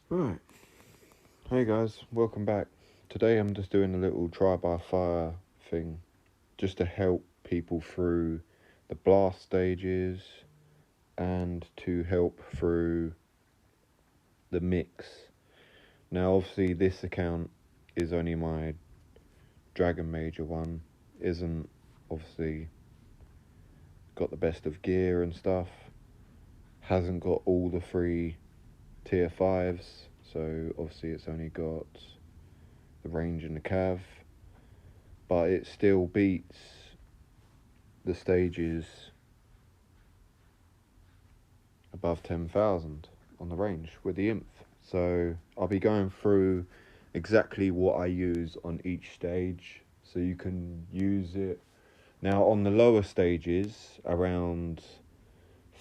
Right, hey guys, welcome back. Today I'm just doing a little try by fire thing just to help people through the blast stages and to help through the mix. Now, obviously, this account is only my Dragon Major one, isn't obviously got the best of gear and stuff, hasn't got all the free tier 5s, so obviously it's only got the range and the cav, but it still beats the stages above 10,000 on the range with the IMF. So I'll be going through exactly what I use on each stage so you can use it. Now, on the lower stages, around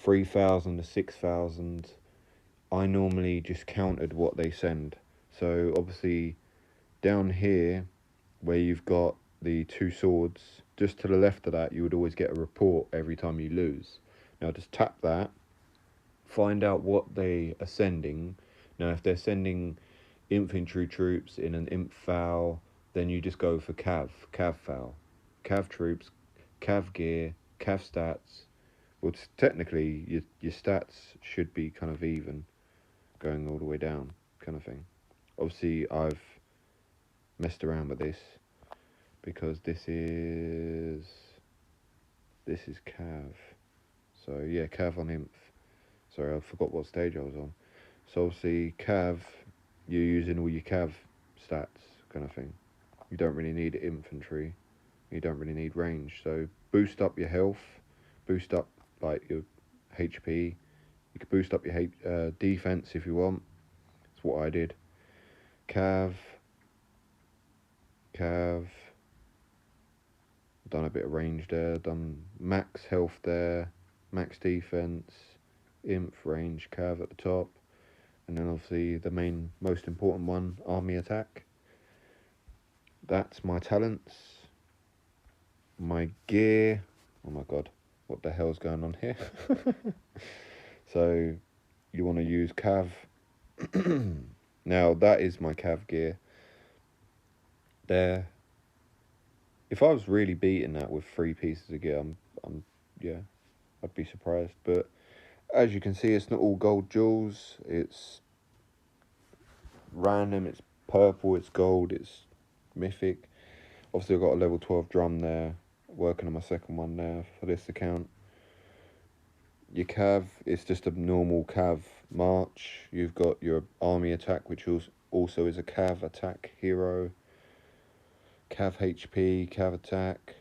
3,000 to 6,000, I normally just countered what they send. So obviously, down here, where you've got the two swords, just to the left of that, you would always get a report every time you lose. Now, just tap that, find out what they are sending. Now, if they're sending infantry troops in an imp foul, then you just go for cav foul, cav troops, cav gear, cav stats. Well, technically, your stats should be kind of even, going all the way down, kind of thing. Obviously, I've messed around with this because this is cav. So yeah, cav on imp. Sorry, I forgot what stage I was on. So obviously, cav, you're using all your cav stats, kind of thing. You don't really need infantry. You don't really need range. So boost up your health, boost up like your HP. You could boost up your defense if you want. That's what I did. Cav, cav. Done a bit of range there. Done max health there, max defense, imp range, cav at the top. And then obviously the main, most important one, army attack. That's my talents. My gear. Oh my god, what the hell's going on here? So you want to use cav. Now that is my cav gear. There. If I was really beating that with 3 pieces of gear, yeah, I'd be surprised. But as you can see, it's not all gold jewels. It's random. It's purple. It's gold. It's mythic. Obviously, I've got a level 12 drum there, working on my second one now for this account. Your cav is just a normal cav march. You've got your army attack, which also is a cav attack hero. Cav HP, cav attack.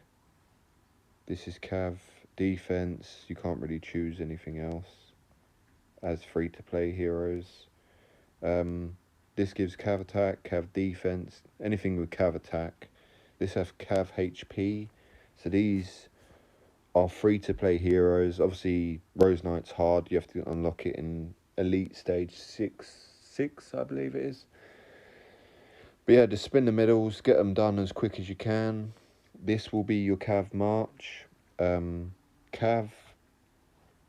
This is cav defense. You can't really choose anything else as free to play heroes. This gives cav attack, cav defense, anything with cav attack. This has cav HP. So these are free to play heroes. Obviously, Rose Knight's hard. You have to unlock it in Elite Stage 6, I believe it is. But yeah, just spin the middles, get them done as quick as you can. This will be your cav march. Cav,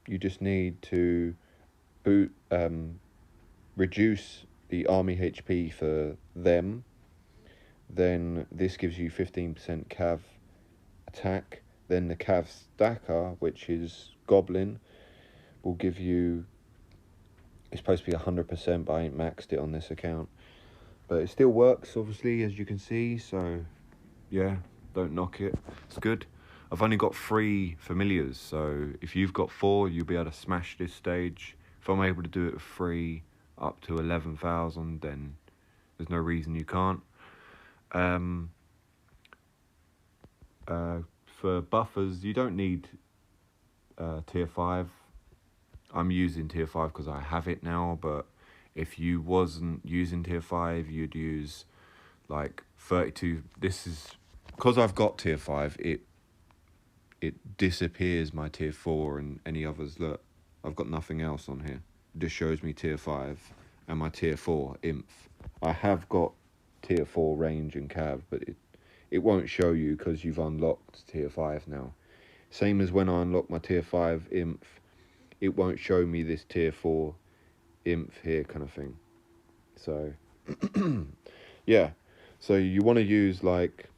you just need to reduce the army HP for them. Then this gives you 15% cav attack. Then the cav stacker, which is goblin, will give you, it's supposed to be 100%, but I ain't maxed it on this account. But it still works, obviously, as you can see. So yeah, don't knock it. It's good. I've only got 3 familiars, so if you've got 4, you'll be able to smash this stage. If I'm able to do it with 3 up to 11,000, then there's no reason you can't. For buffers, you don't need tier 5. I'm using tier 5 because I have it now, but if you wasn't using tier 5, you'd use like 32. This is because I've got tier 5, it disappears my tier 4 and any others. Look, I've got nothing else on here. It just shows me tier 5 and my tier 4 inf. I have got tier 4 range and cav, but it won't show you because you've unlocked tier 5 now. Same as when I unlock my tier 5 inf, it won't show me this tier 4 inf here, kind of thing. So yeah, so you want to use like,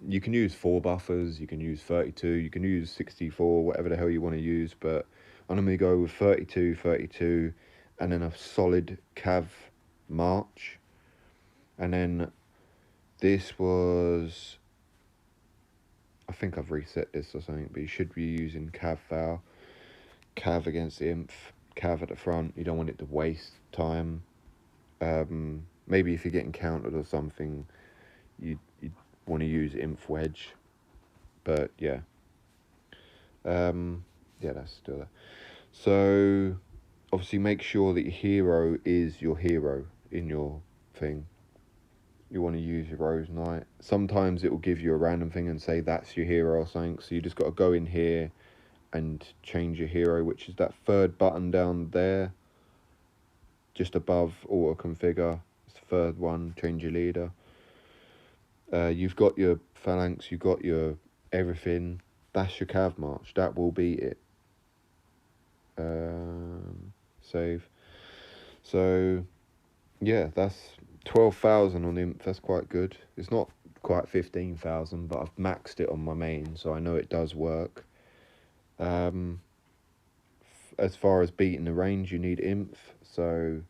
you can use 4 buffers, you can use 32, you can use 64, whatever the hell you want to use, but I'm going to go with 32, 32, and then a solid cav march. And then this was, I think I've reset this or something, but you should be using cav foul, cav against the imp, cav at the front. You don't want it to waste time. Maybe if you're getting countered or something, you'd want to use inf wedge, but yeah. Yeah, that's still there. So obviously make sure that your hero is your hero in your thing. You want to use your Rose Knight. Sometimes it will give you a random thing and say that's your hero or something, so you just got to go in here and change your hero, which is that 3rd button down there, just above auto configure. It's the 3rd one, change your leader. You've got your phalanx, you've got your everything. That's your cav march. That will be it. Save. So yeah, that's 12,000 on imp. That's quite good. It's not quite 15,000, but I've maxed it on my main, so I know it does work. As far as beating the range, you need imp. So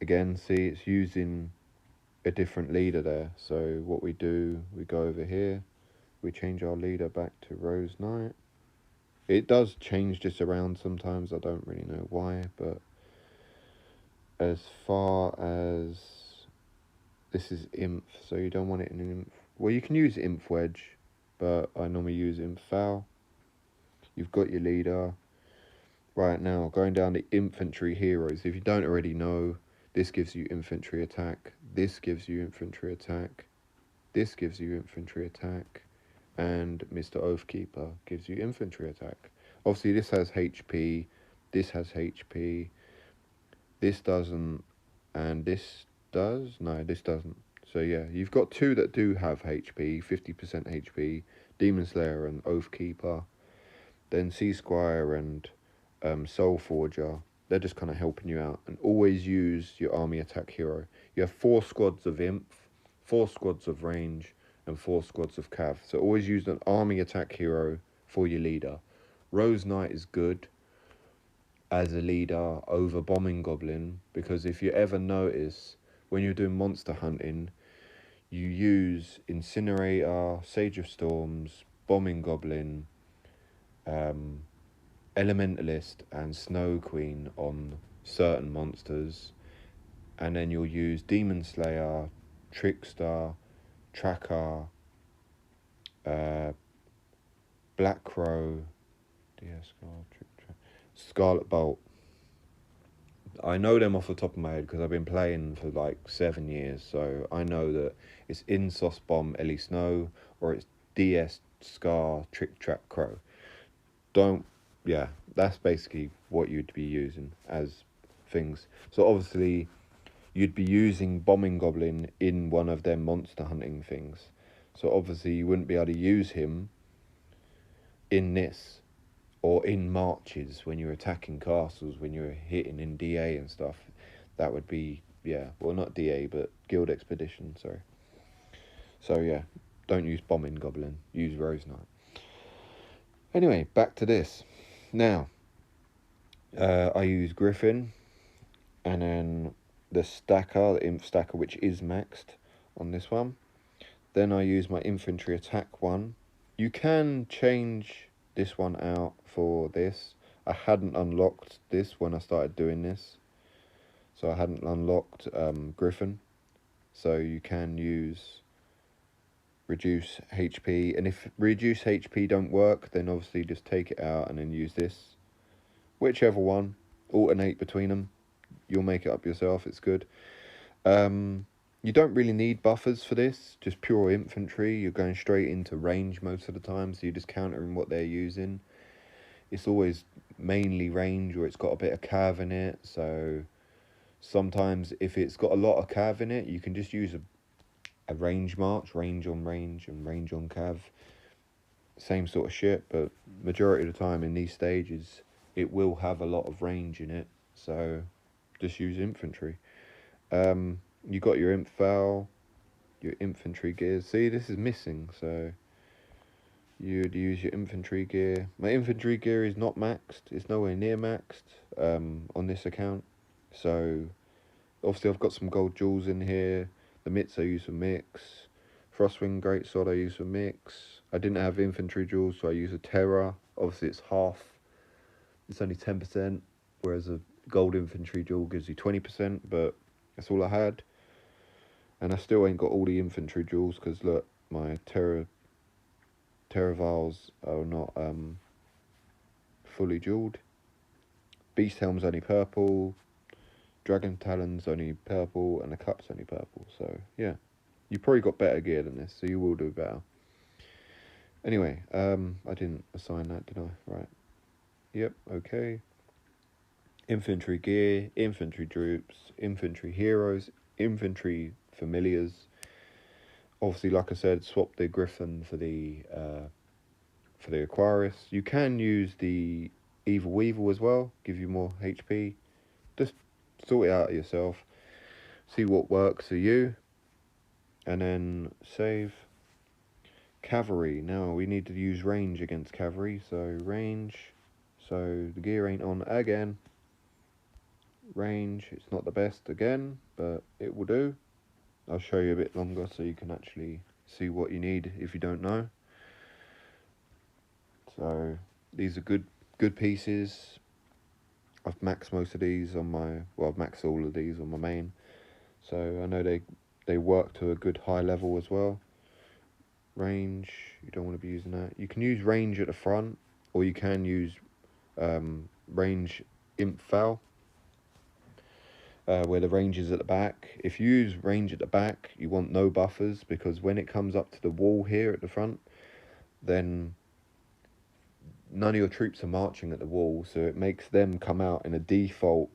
again, see, it's using a different leader there. So what we do, we go over here, we change our leader back to Rose Knight. It does change this around sometimes, I don't really know why, but as far as this is imp, so you don't want it in an imp. Well, you can use imp wedge, but I normally use imp foul. You've got your leader. Right now, going down the infantry heroes. If you don't already know, this gives you infantry attack. This gives you infantry attack. This gives you infantry attack. And Mr. Oathkeeper gives you infantry attack. Obviously, this has HP. This has HP. This doesn't. And this does? No, this doesn't. So yeah, you've got 2 that do have HP, 50% HP, Demon Slayer and Oathkeeper. Then Sea Squire and Soul Forger. They're just kind of helping you out. And always use your army attack hero. You have 4 squads of imp, 4 squads of range, and 4 squads of cav. So always use an army attack hero for your leader. Rose Knight is good as a leader over Bombing Goblin, because if you ever notice, when you're doing monster hunting, you use Incinerator, Sage of Storms, Bombing Goblin, Elementalist and Snow Queen on certain monsters, and then you'll use Demon Slayer, Trickster, Tracker, Black Crow, Scarlet Bolt. I know them off the top of my head because I've been playing for like 7 years, so I know that it's Insos Bomb Ellie Snow or it's DS Scar Trick Track Crow. Yeah, that's basically what you'd be using as things. So obviously you'd be using Bombing Goblin in one of their monster hunting things. So obviously you wouldn't be able to use him in this or in marches when you're attacking castles, when you're hitting in DA and stuff. That would be, yeah, well, not DA, but Guild Expedition, sorry. So yeah, don't use Bombing Goblin, use Rose Knight. Anyway, back to this. Now, I use Griffin, and then the stacker, the imp stacker, which is maxed on this one. Then I use my infantry attack one. You can change this one out for this. I hadn't unlocked this when I started doing this, so I hadn't unlocked Griffin. So you can use reduce HP, and if reduce HP don't work, then obviously just take it out and then use this. Whichever one, alternate between them. You'll make it up yourself, it's good. You don't really need buffers for this, just pure infantry. You're going straight into range most of the time, so you're just countering what they're using. It's always mainly range, or it's got a bit of cav in it, so sometimes if it's got a lot of cav in it, you can just use a range march, range on range and range on cav. Same sort of shit, but majority of the time in these stages, it will have a lot of range in it, so just use infantry. You got your imp foul, your infantry gears. See, this is missing, so you'd use your infantry gear. My infantry gear is not maxed. It's nowhere near maxed on this account. So obviously I've got some gold jewels in here. The mitts I use for mix. Frostwing Greatsword I use for mix. I didn't have infantry jewels, so I use a Terror. Obviously it's half. It's only 10%, whereas a gold infantry jewel gives you 20%, but that's all I had. And I still ain't got all the infantry jewels, because look, my Terror vials are not fully jeweled. Beast Helm's only purple. Dragon Talon's only purple, and the Cup's only purple. So yeah, you probably got better gear than this, so you will do better. Anyway, I didn't assign that, did I? Right. Yep. Okay. Infantry gear, infantry troops, infantry heroes, infantry familiars. Obviously, like I said, swap the Griffin for the Aquarius. You can use the Evil Weevil as well, give you more HP. Just sort it out yourself. See what works for you. And then save. Cavalry. Now we need to use range against cavalry. So range. So the gear ain't on again. Range. It's not the best again, but it will do. I'll show you a bit longer so you can actually see what you need if you don't know. So these are good pieces. I've maxed most of these on my, well, I've maxed all of these on my main. So I know they work to a good high level as well. Range, you don't want to be using that. You can use range at the front, or you can use range imp foul, where the range is at the back. If you use range at the back, you want no buffers, because when it comes up to the wall here at the front, then none of your troops are marching at the wall, so it makes them come out in a default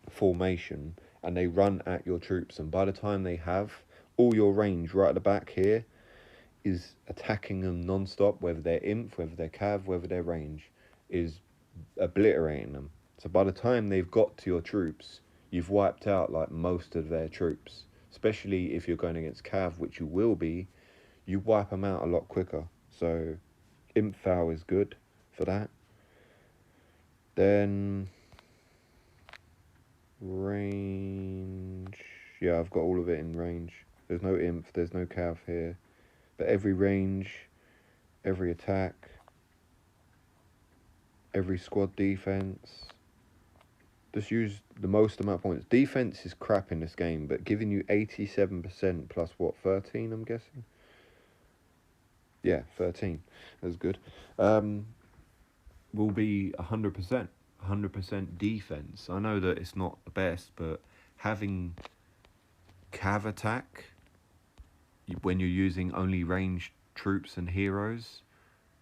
formation, and they run at your troops, and by the time they have all your range right at the back here is attacking them non-stop, whether they're imp, whether they're cav, whether they're range, is obliterating them. So by the time they've got to your troops, you've wiped out like most of their troops. Especially if you're going against cav, which you will be, you wipe them out a lot quicker. So imp foul is good for that. Then range, yeah, I've got all of it in range. There's no imp, there's no cav here, but every range, every attack, every squad defense, just use the most amount of points. Defense is crap in this game, but giving you 87% plus what, 13 I'm guessing? Yeah, 13, that's good. Will be 100%. 100% defense. I know that it's not the best, but having cav attack when you're using only ranged troops and heroes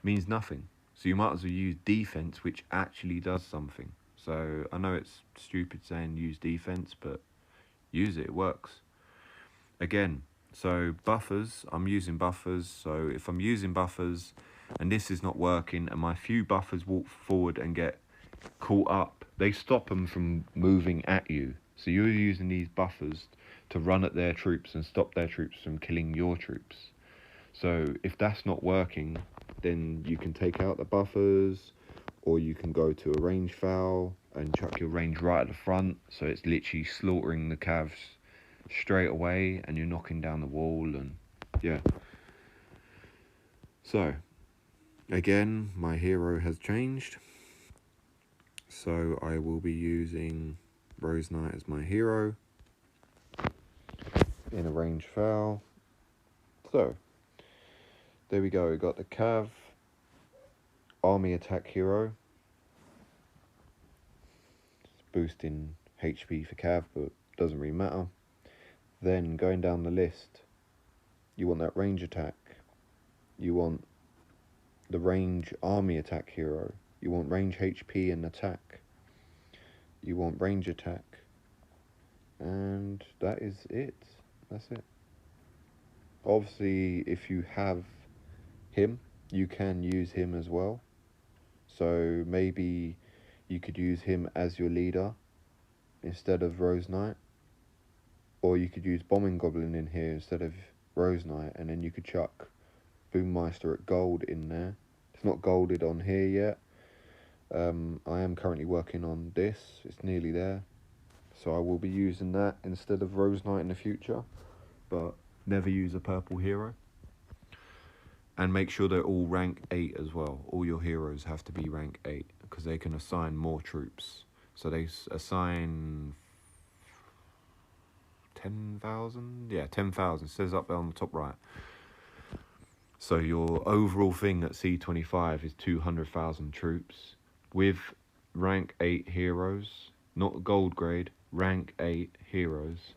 means nothing. So you might as well use defense, which actually does something. So I know it's stupid saying use defense, but use it, it works. Again, so buffers, I'm using buffers. So if I'm using buffers and this is not working and my few buffers walk forward and get caught up, they stop them from moving at you. So you're using these buffers to run at their troops and stop their troops from killing your troops. So if that's not working, then you can take out the buffers, or you can go to a range foul and chuck your range right at the front, so it's literally slaughtering the cavs straight away and you're knocking down the wall. And yeah, so again, my hero has changed, so I will be using Rose Knight as my hero in a range foul. So there we go, we got the cav army attack hero. It's boosting HP for cav, but doesn't really matter. Then going down the list, you want that range attack, you want the range army attack hero, you want range HP and attack, you want range attack, and that is it. That's it. Obviously, if you have him, you can use him as well. So maybe you could use him as your leader instead of Rose Knight, or you could use Bombing Goblin in here instead of Rose Knight, and then you could chuck Boommeister at gold in there. It's not golded on here yet. I am currently working on this. It's nearly there, so I will be using that instead of Rose Knight in the future, but never use a purple hero. And make sure they're all rank 8 as well. All your heroes have to be rank 8 because they can assign more troops. So they assign 10,000? Yeah, 10,000. Says up there on the top right. So your overall thing at C25 is 200,000 troops with rank 8 heroes, not gold grade, rank 8 heroes.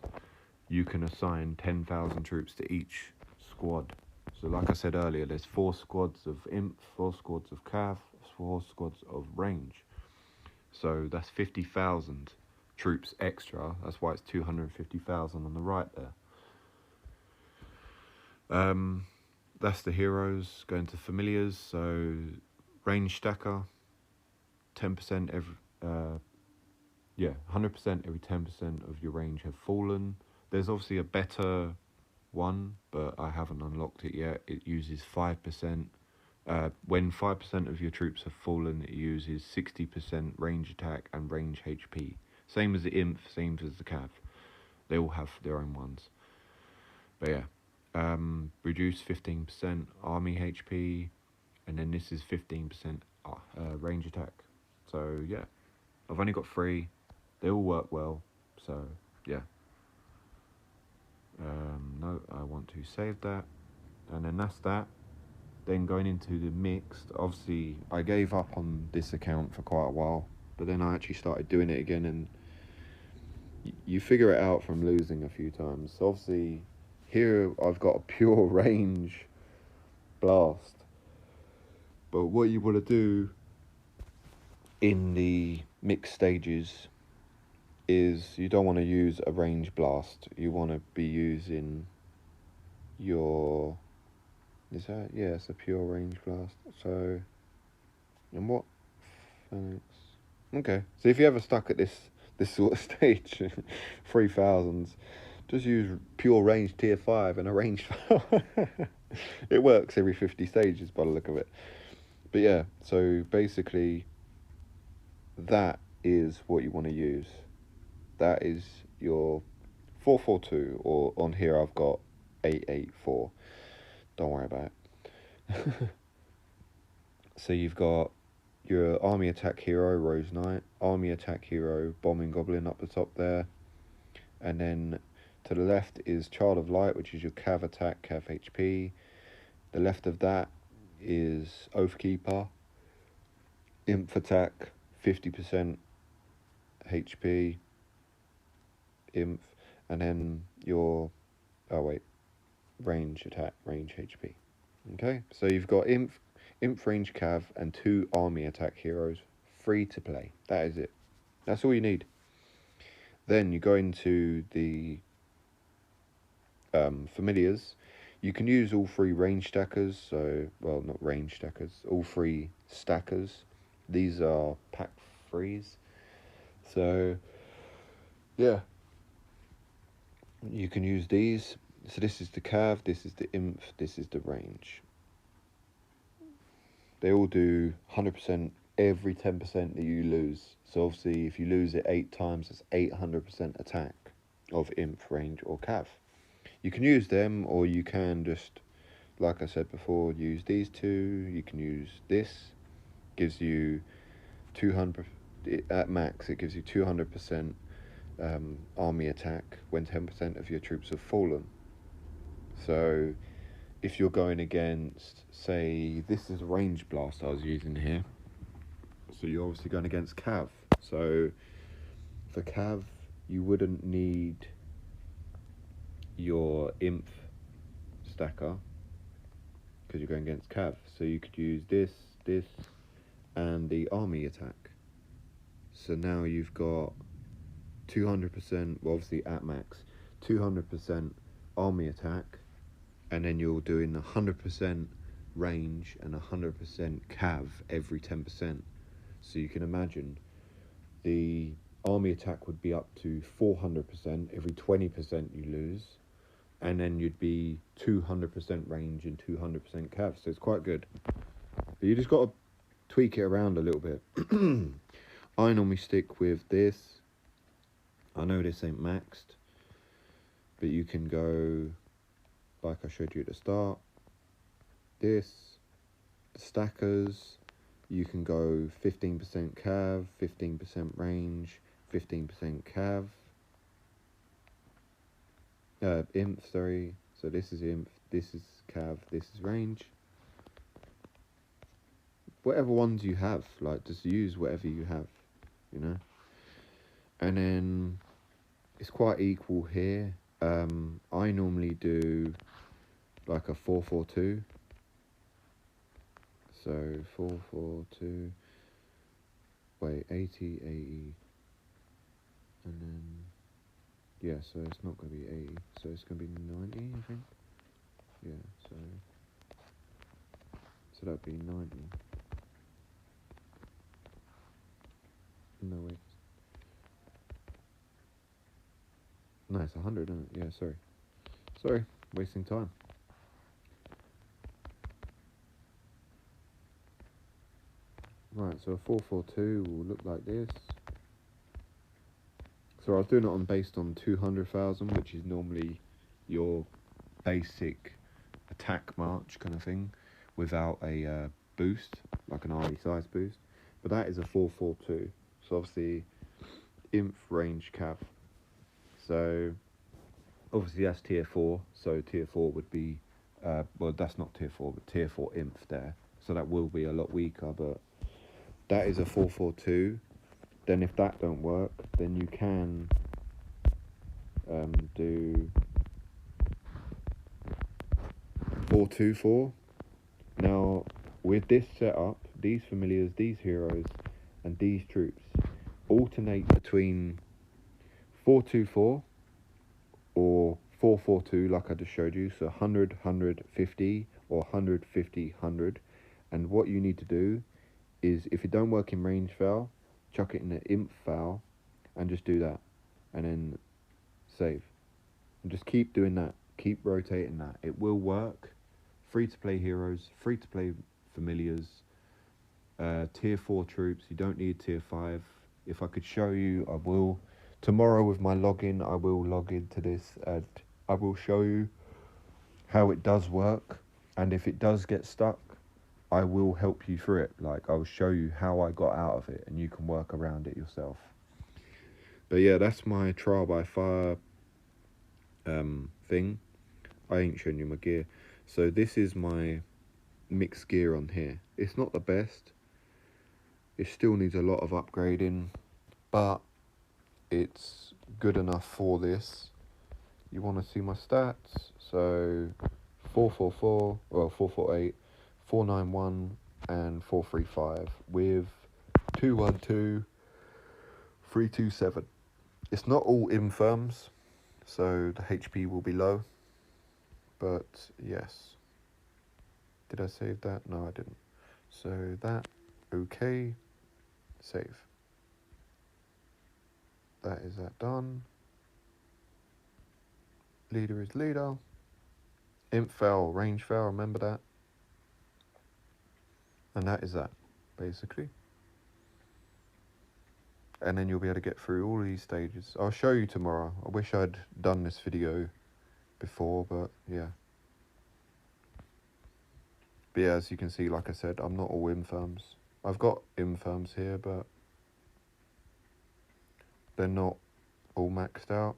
You can assign 10,000 troops to each squad. So like I said earlier, there's 4 squads of Imp, 4 squads of Cav, 4 squads of range. So that's 50,000 troops extra. That's why it's 250,000 on the right there. That's the heroes. Going to familiars. So range stacker, 10% every 100% every 10% of your range have fallen. There's obviously a better one, but I haven't unlocked it yet. It uses 5%. When 5% of your troops have fallen, it uses 60% range attack and range HP. Same as the Imp, same as the Cav. They all have their own ones. But yeah, reduce 15% army HP, and then this is 15% range attack. So yeah, I've only got 3. They all work well. So yeah. No, I want to save that, and then that's that. Then going into the mixed, obviously I gave up on this account for quite a while, but then I actually started doing it again, and you figure it out from losing a few times. So obviously here I've got a pure range blast, but what you want to do in the mixed stages is you don't want to use a range blast. You want to be using your, is that, yeah, it's a pure range blast. So, and what, Phoenix, okay, so if you ever stuck at this sort of stage, 3000s, just use pure range tier 5 and a range. It works every 50 stages by the look of it. But yeah, so basically that is what you want to use. That is your 442, or on here I've got 884. Don't worry about it. So you've got your army attack hero, Rose Knight, army attack hero, Bombing Goblin up the top there. And then to the left is Child of Light, which is your Cav attack, Cav HP. The left of that is Oathkeeper, Imp attack, 50% HP, Imp, and then your, range attack, range HP. Okay, so you've got Imp range Cav, and 2 army attack heroes, free to play. That is it. That's all you need. Then you go into the familiars. You can use all 3 range stackers, so, well, not range stackers, all 3 stackers. These are pack 3s. So, yeah. You can use these. So this is the Cav, this is the Imp, this is the range. They all do 100% every 10% that you lose. So obviously if you lose it 8 times, it's 800% attack of Imp, range or Cav. You can use them, or you can just, like I said before, use these 2. You can use this. Gives you 200, at max it gives you 200% army attack when 10% of your troops have fallen. So if you're going against, say, this is a range blast I was using here, so you're obviously going against Cav. So for Cav you wouldn't need your Imp stacker because you're going against Cav, so you could use this and the army attack. So now you've got 200%, well obviously at max, 200% army attack, and then you're doing 100% range and 100% Cav every 10%. So you can imagine the army attack would be up to 400%. Every 20% you lose, and then you'd be 200% range and 200% cav. So it's quite good. But you just got to tweak it around a little bit. I normally stick with this. I know this ain't maxed, but you can go, like I showed you at the start, this, the stackers, you can go 15% cav, 15% range, 15% cav, imp, sorry, so this is imp, this is cav, this is range. Whatever ones you have, like, just use whatever you have, you know. And then it's quite equal here. I normally do like a 4-4-2. So 4-4-2. Wait, 80, 80. And then, yeah, so it's not going to be 80. So it's going to be 90, I think. Yeah, so that'd be 90. No, wait. No, it's 100, isn't it? Yeah, sorry, wasting time. Right, so a 4-4-2 will look like this. So I was doing it based on 200,000, which is normally your basic attack march kind of thing, without a boost, like an RE size boost. But that is a 4-4-2. So obviously, inf range cav. So obviously that's tier 4. So tier 4 would be, well, that's not tier 4, but tier 4 inf there. So that will be a lot weaker, but that is a 4-4-2. Then if that don't work, then you can do 4-2-4. Now, with this setup, these familiars, these heroes, and these troops alternate between 4-2-4 or 4-4-2, like I just showed you. So 100, 100, 50, or 100, 50, 100. And what you need to do is, if it don't work in range foul, chuck it in an imp foul, and just do that, and then save. And just keep doing that. Keep rotating that. It will work. Free to play heroes, free to play familiars, tier 4 troops. You don't need tier 5. If I could show you, I will. Tomorrow with my login, I will log into this and I will show you how it does work. And if it does get stuck, I will help you through it. Like, I'll show you how I got out of it and you can work around it yourself. But yeah, that's my trial by fire thing. I ain't showing you my gear. So this is my mixed gear on here. It's not the best. It still needs a lot of upgrading, but it's good enough for this. You want to see my stats? So 444, well 448, 491 and 435 with 212, 327. It's not all infirms, so the HP will be low, but yes. Did I save that? No, I didn't. So that, okay, save. That is that done. Leader is leader. Imp fell, range fell, remember that. And that is that, basically. And then you'll be able to get through all these stages. I'll show you tomorrow. I wish I'd done this video before, but yeah. But yeah, as you can see, like I said, I'm not all infirms. I've got infirms here, but they're not all maxed out.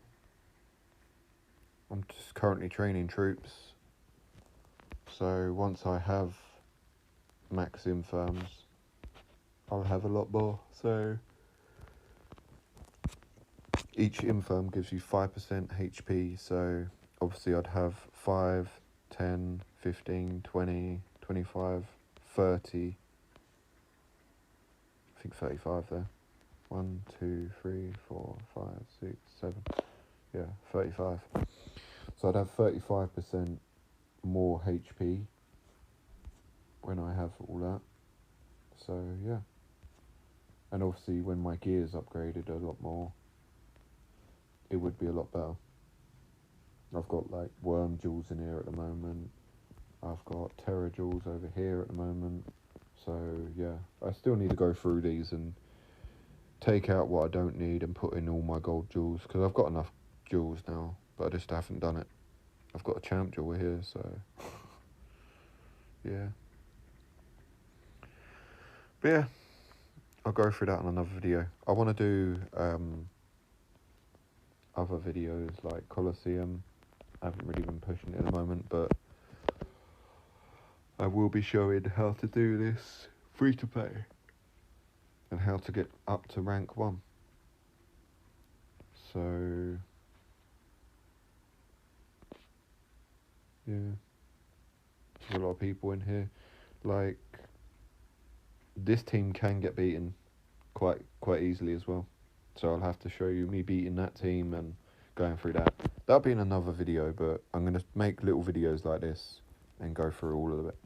I'm just currently training troops. So once I have max infirms, I'll have a lot more. So each infirm gives you 5% HP. So obviously I'd have 5, 10, 15, 20, 25, 30. I think 35 there. 1, 2, 3, 4, 5, 6, 7. Yeah, 35. So I'd have 35% more HP when I have all that. So yeah. And obviously when my gear's upgraded a lot more, it would be a lot better. I've got like worm jewels in here at the moment. I've got terra jewels over here at the moment. So yeah, I still need to go through these and take out what I don't need and put in all my gold jewels, because I've got enough jewels now, but I just haven't done it. I've got a champ jewel here, so yeah. But yeah, I'll go through that in another video. I want to do other videos like Colosseum. I haven't really been pushing it at the moment, but I will be showing how to do this free to play and how to get up to rank 1. So yeah, there's a lot of people in here. Like, this team can get beaten quite easily as well. So I'll have to show you me beating that team and going through that. That'll be in another video, but I'm going to make little videos like this and go through all of it.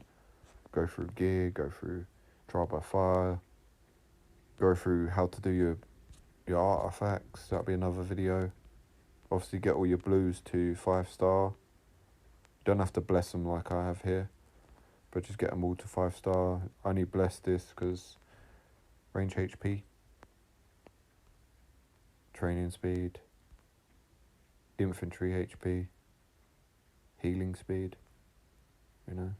Go through gear, go through trial by fire, go through how to do your artifacts. That'll be another video. Obviously get all your blues to 5-star. You don't have to bless them like I have here, but just get them all to 5-star. I only bless this because range HP, training speed, infantry HP, healing speed, you know.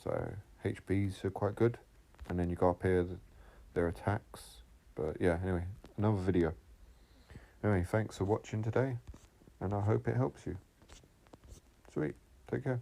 So HPs are quite good, and then you go up here their attacks. But yeah, anyway, another video. Anyway, thanks for watching today, and I hope it helps you. Sweet, take care.